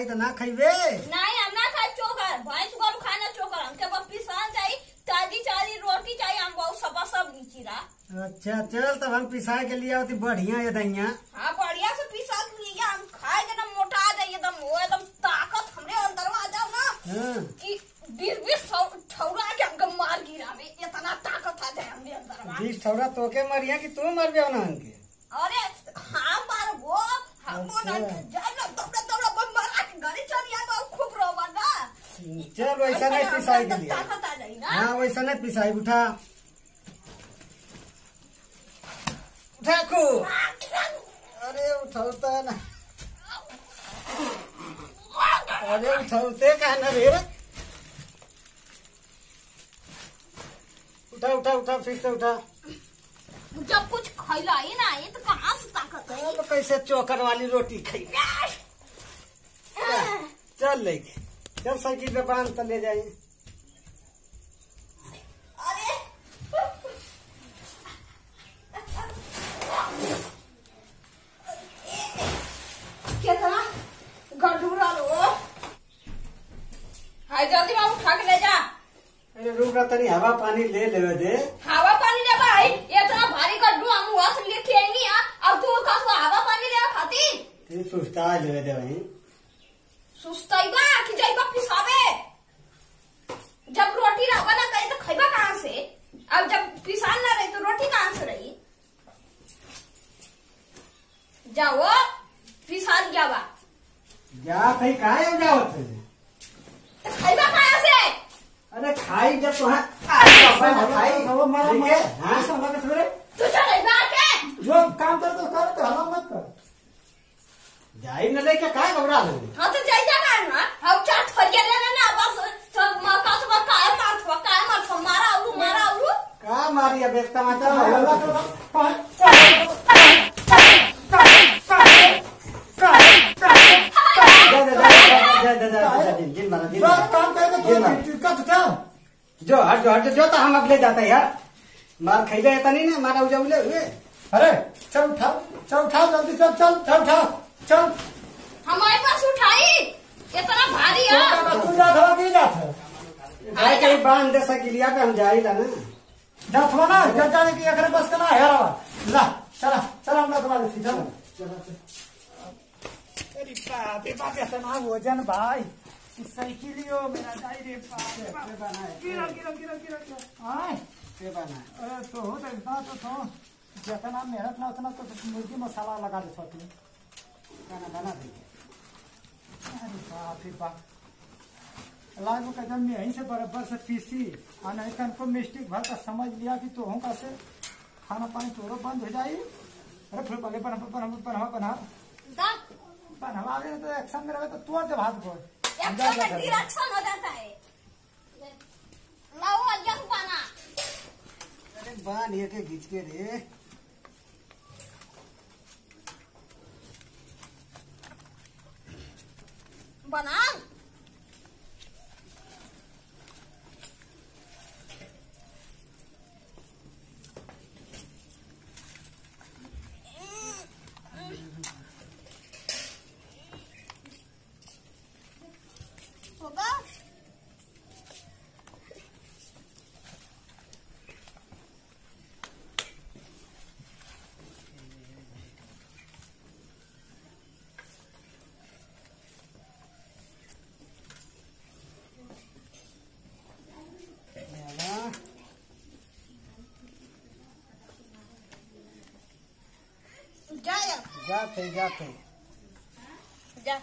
तो ना खाइबे। नहीं हम ना खाए चोकर, भैंस गोरु खाना चोकर, हमके बस पिसान चाहिए, ताजी चाली रोटी चाहिए, हम बहुत सब नीचीरा। अच्छा चल तब हम पिसाए के लिए होती बढ़िया ये दहिया। हाँ बढ़िया से पिसा के लिए हम खाए के ना मोटा आ जाइए, एकदम ताकत हमरे अंदर आ जाओ ना कि 20 ठौरा के हमके मार गिरावे, इतना ताकत आ जाए हमरे अंदर। 20 ठौरा तोके मरिया कि तू मर जाओ ना हमके। अरे हाँ मारबो, हमको ना जाए ना दौड़ा बम मारा के घरे चल आए, खूब रोवा ना। चल वैसा नहीं पिसाई के लिए, ताकत आ जाए ना। हाँ वैसा नहीं पिसाई। उठा उठा को, अरे उठाता ना, अरे उठाते कहा ना रे। उठा उठा उठा फिर से उठा। जब कुछ खैला ही ना ये तो कहाँ से ताकत है? तो कैसे चोकर वाली रोटी खाई। चल लेके चल, साइकिल पे बांध कर ले जाइए। अरे कितना गड़ूरा लो। हाय जल्दी बाबू उठा के ले जा। अरे रुक रहा तनी हवा पानी ले ले दे। हवा पानी ले भाई, ये इतना भारी गड्ढू हम वहां से लेके आएंगे यहाँ, अब तू का हवा पानी ले खाती। तू सुस्ता ले दे वहीं। सुस्ताइबा कि जाइबा पिसावे। जब रोटी रहा ना कहीं तो खाइबा कहाँ से? अब जब पिसान ना रही तो रोटी कहाँ से रही? जाओ पिसान जावा। जा भाई काहे जाओ थे? तो खाइबा कहाँ से? अरे खाई जब तुहां खाई वो मारा ठीक है। हाँ हाँ समझ के थोड़े तू चलेगा के? जो काम कर तो कर, तो हला मत कर। जाई न लेके काहे घबरा ले। हाँ तो जाइजा ना, अब चार थरिया लेना ना, बस सब मका सब काय मार मारा उलू। का मारी अब एक तमाचा हला कर काम करे तो जो हट जो तो हम अब ले जाते हैं यार। मार खाइले तनी ना, मारा उजौले हुए। अरे चल उठा जल्दी चल। हमारे पास उठाई, इतना भारी है। तू जा थोड़ा की जात है भाई कहीं बांध दे सकिलिया पे हम जाइला ना। जात हो ना जब जाने की अखरे बस करना है ला चला हम लोग वाले चल। अरे बाप इतना वजन भाई, साइकिलियो मेरा जाई रे गिरा हां के बना। अरे तो हो तो जितना मेहनत ना उतना तो मुर्गी मसाला लगा दे छोटी खाना बना दे। अरे बाप रे बाप, लागू कदम में यहीं से बराबर से पीसी और नहीं तो हमको मिस्टेक भर का समझ लिया कि तो हूँ कैसे खाना पानी तोरो बंद हो जाये। अरे फिर पहले बनवा दे तो एक्शन में रहे तो तोड़ दे भात को डिरेक्शन हो जाता है। लाओ जंग बना। अरे बांध ये के खींच के रे। बना होगा। जाते जा